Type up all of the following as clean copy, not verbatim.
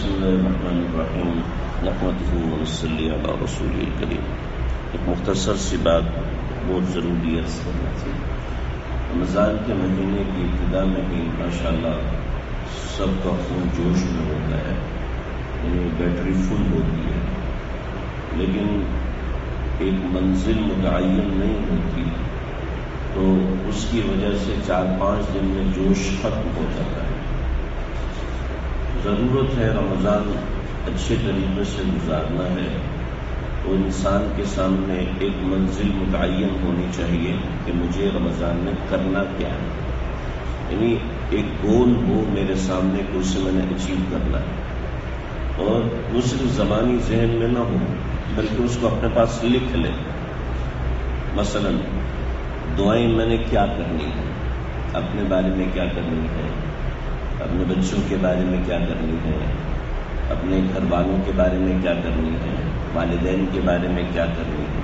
بسم اللہ الرحمن الرحیم نحمدہ ونصلی علی رسول الکریم۔ ایک مختصر سی بات بہت ضروری ہے کرنا چاہیے۔ رمضان کے مہینے کی ابتدا میں بھی ماشاءاللہ سب کا خون جوش میں ہوتا ہے، یعنی بیٹری فل ہوتی ہے، لیکن ایک منزل متعین نہیں ہوتی تو اس کی وجہ سے 4-5 دن میں جوش ختم ہو جاتا ہے۔ ضرورت ہے رمضان اچھے طریقے سے گزارنا ہے تو انسان کے سامنے ایک منزل متعین ہونی چاہیے کہ مجھے رمضان میں کرنا کیا ہے، یعنی ایک گول ہو میرے سامنے کہ اسے میں نے اچیو کرنا ہے، اور وہ صرف زبانی ذہن میں نہ ہو بلکہ اس کو اپنے پاس لکھ لے۔ مثلا دعائیں میں نے کیا کرنی ہے، اپنے بارے میں کیا کرنی ہے، اپنے بچوں کے بارے میں کیا کرنی ہے، اپنے گھر والوں کے بارے میں کیا کرنی ہے، والدین کے بارے میں کیا کرنی ہے،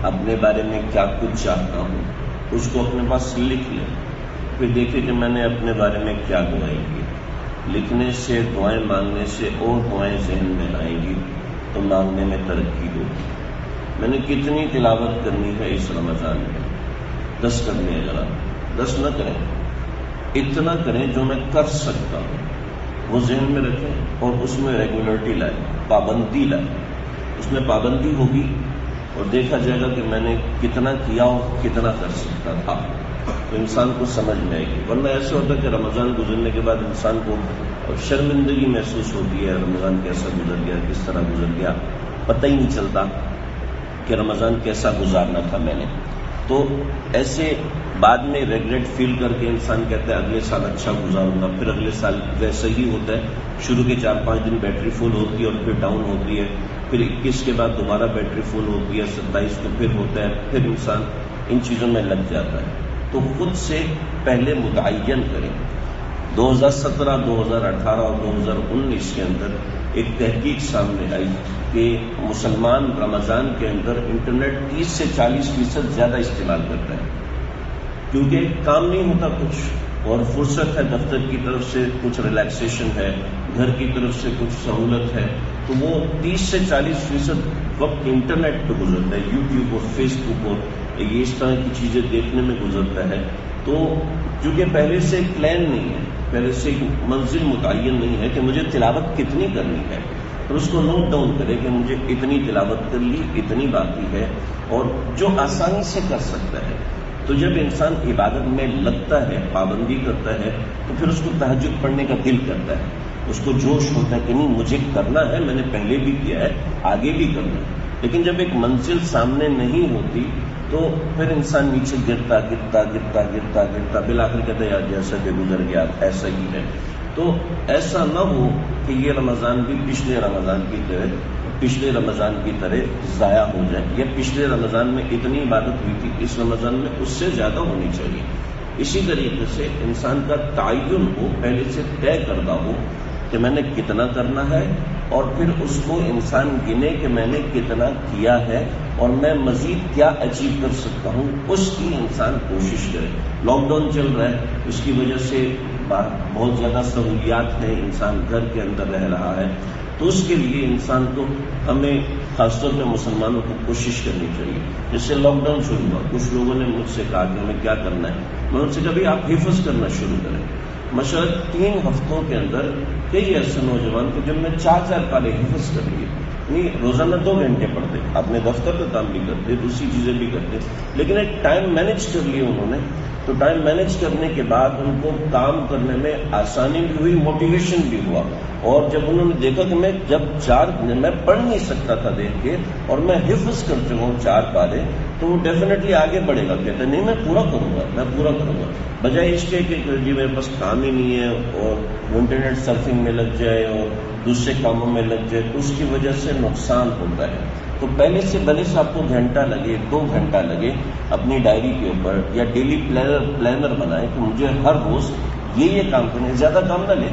اپنے بارے میں کیا کچھ چاہتا ہوں، اس کو اپنے پاس لکھ لیں۔ پھر دیکھیں کہ میں نے اپنے بارے میں کیا دعائیں کی۔ لکھنے سے، دعائیں مانگنے سے اور دعائیں ذہن میں آئیں گی تو مانگنے میں ترقی ہوگی۔ میں نے کتنی تلاوت کرنی ہے اس رمضان میں؟ 10 کرنی ہے، ذرا 10 نہ کریں، اتنا کریں جو میں کر سکتا ہوں، وہ ذہن میں رکھیں اور اس میں ریگولرٹی لائیں، پابندی لائیں۔ اس میں پابندی ہوگی اور دیکھا جائے گا کہ میں نے کتنا کیا اور کتنا کر سکتا تھا، تو انسان کو سمجھ میں آئے گی۔ ورنہ ایسا ہوتا ہے کہ رمضان گزرنے کے بعد انسان کو شرمندگی محسوس ہوتی ہے، رمضان کیسا گزر گیا، کس طرح گزر گیا، پتہ ہی نہیں چلتا کہ رمضان کیسا گزارنا تھا میں نے۔ تو ایسے بعد میں ریگریٹ فیل کر کے انسان کہتا ہے اگلے سال اچھا گزاروں گا، پھر اگلے سال ویسا ہی ہوتا ہے۔ شروع کے 4-5 دن بیٹری فل ہوتی ہے اور پھر ڈاؤن ہوتی ہے، پھر 21 کے بعد دوبارہ بیٹری فل ہوتی ہے، 27 کو پھر ہوتا ہے، پھر انسان ان چیزوں میں لگ جاتا ہے۔ تو خود سے پہلے متعین کریں۔ 2017، 2018 اور 2019 کے اندر ایک تحقیق سامنے آئی کہ مسلمان رمضان کے اندر انٹرنیٹ 30 سے 40% زیادہ استعمال کرتا ہے، کیونکہ کام نہیں ہوتا کچھ اور فرصت ہے، دفتر کی طرف سے کچھ ریلیکسیشن ہے، گھر کی طرف سے کچھ سہولت ہے، تو وہ 30 سے 40% وقت انٹرنیٹ پہ گزرتا ہے، یوٹیوب اور فیس بک اور یہ اس طرح کی چیزیں دیکھنے میں گزرتا ہے۔ تو چونکہ پہلے سے ایک پلان نہیں ہے، پہلے سے ایک منزل متعین نہیں ہے کہ مجھے تلاوت کتنی کرنی ہے، اور اس کو نوٹ ڈاؤن کرے کہ مجھے اتنی تلاوت کر لی، اتنی باقی ہے، اور جو آسانی سے کر سکتا ہے۔ تو جب انسان عبادت میں لگتا ہے، پابندی کرتا ہے، تو پھر اس کو تہجد پڑھنے کا دل کرتا ہے، اس کو جوش ہوتا ہے کہ نہیں مجھے کرنا ہے، میں نے پہلے بھی کیا ہے، آگے بھی کرنا ہے۔ لیکن جب ایک منزل سامنے نہیں ہوتی تو پھر انسان نیچے گرتا گرتا گرتا گرتا گرتا بالآخر کہتا ہے یار جیسا کہ گزر گیا ایسا ہی ہے۔ تو ایسا نہ ہو کہ یہ رمضان بھی پچھلے رمضان کی طرح ضائع ہو جائے، یا پچھلے رمضان میں اتنی عبادت ہوئی تھی، اس رمضان میں اس سے زیادہ ہونی چاہیے۔ اسی طریقے سے انسان کا تعین ہو، پہلے سے طے کردہ ہو کہ میں نے کتنا کرنا ہے، اور پھر اس کو انسان گنے کہ میں نے کتنا کیا ہے اور میں مزید کیا اچیو کر سکتا ہوں، اس کی انسان کوشش کرے۔ لاک ڈاؤن چل رہا ہے، اس کی وجہ سے بہت زیادہ سہولیات ہیں، انسان گھر کے اندر رہ رہا ہے، تو اس کے لیے انسان کو ہمیں خاص طور پہ مسلمانوں کو کوشش کرنی چاہیے۔ جس سے لاک ڈاؤن شروع ہوا، کچھ لوگوں نے مجھ سے کہا کہ ہمیں کیا کرنا ہے، میں ان سے کہا بھی آپ حفظ کرنا شروع کریں۔ مثلاً 3 ہفتوں کے اندر کئی ایسے نوجوان کو جب میں 4 پارے حفظ کر لیے، یعنی روزانہ 2 گھنٹے پڑھتے، اپنے دفتر کا کام بھی کرتے، دوسری چیزیں بھی کرتے، لیکن ایک ٹائم مینج کر لیے انہوں نے۔ تو ٹائم مینج کرنے کے بعد ان کو کام کرنے میں آسانی بھی ہوئی، موٹیویشن بھی ہوا، اور جب انہوں نے دیکھا کہ میں پڑھ نہیں سکتا تھا دیکھ کے، اور میں حفظ کر چکا ہوں 4 پارے، تو وہ ڈیفینیٹلی آگے بڑھے گا، کہتا ہے نہیں میں پورا کروں گا، بجائے اس کے کہ جی میرے پاس کام ہی نہیں ہے اور انٹرنیٹ سرفنگ میں لگ جائے اور دوسرے کاموں میں لگ جائے، تو اس کی وجہ سے نقصان ہوتا ہے۔ تو پہلے سے بھلے سے آپ کو گھنٹہ لگے، 2 گھنٹہ لگے، اپنی ڈائری کے اوپر یا ڈیلی پلانر بنائیں کہ مجھے ہر روز یہ کام کرنے، زیادہ کام نہ لیں،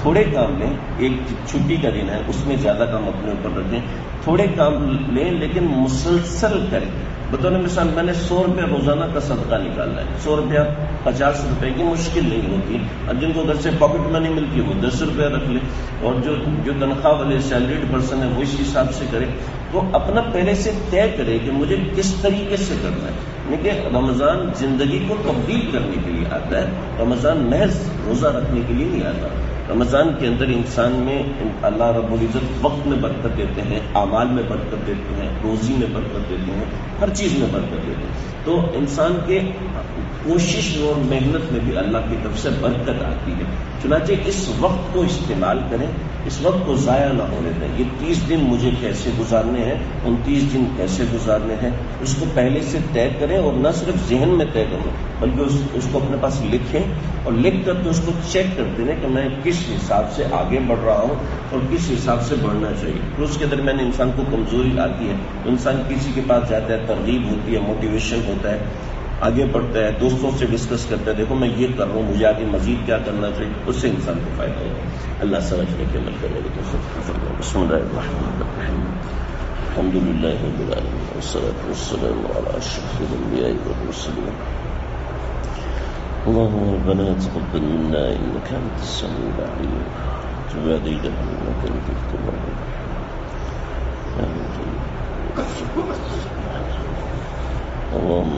تھوڑے کام لیں۔ ایک چھٹی کا دن ہے، اس میں زیادہ کام اپنے اوپر رکھیں، تھوڑے کام لیں لیکن مسلسل کریں۔ بطور مثال میں نے 100 روپے روزانہ کا صدقہ نکالنا ہے. 100 روپیہ 50 روپے کی مشکل نہیں ہوتی. اب جن کو گھر سے پاکٹ منی ملتی ہے وہ 10 روپیہ رکھ لے, اور جو تنخواہ والے سیلریڈ پرسن ہے وہ اس حساب سے کرے. تو اپنا پہلے سے طے کرے کہ مجھے کس طریقے سے کرنا ہے. یعنی کہ رمضان زندگی کو تبدیل کرنے کے لیے آتا ہے, رمضان محض روزہ رکھنے کے لیے نہیں آتا. رمضان کے اندر انسان میں اللہ رب العزت وقت میں برکت دیتے ہیں, اعمال میں برکت دیتے ہیں, روزی میں برکت دیتے ہیں, ہر چیز میں برکت دیتے ہیں. تو انسان کے کوشش اور محنت میں بھی اللہ کی طرف سے برکت آتی ہے. چنانچہ اس وقت کو استعمال کریں, اس وقت کو ضائع نہ ہونے دیں. یہ 30 دن مجھے کیسے گزارنے ہیں, 29 دن کیسے گزارنے ہیں, اس کو پہلے سے طے کریں, اور نہ صرف ذہن میں طے کریں بلکہ اس کو اپنے پاس لکھیں, اور لکھ کر کے اس کو چیک کرتے رہیں کہ میں کس حساب سے آگے بڑھ رہا ہوں اور کس حساب سے بڑھنا چاہیے. پھر اس کے درمیان انسان کو کمزوری آتی ہے, انسان کسی کے پاس جاتا ہے, ترغیب ہوتی ہے, موٹیویشن ہوتا ہے, آگے بڑھتا ہے, دوستوں سے ڈسکس کرتا ہے, دیکھو میں یہ کر رہا ہوں, مجھے آگے مزید کیا کرنا چاہیے. اس سے انسان کو فائدہ ہوگا. اللہ سمجھنے کے عمل کرنے کی توفیق. بسم اللہ الرحمن الرحیم. الحمد للہ رب العالمین والصلاة والسلام علی اشرف الانبیاء والمرسلین. اللهم ربنا تقبل منا انك انت السميع العليم وتب علينا انك انت التواب الرحيم. اللهم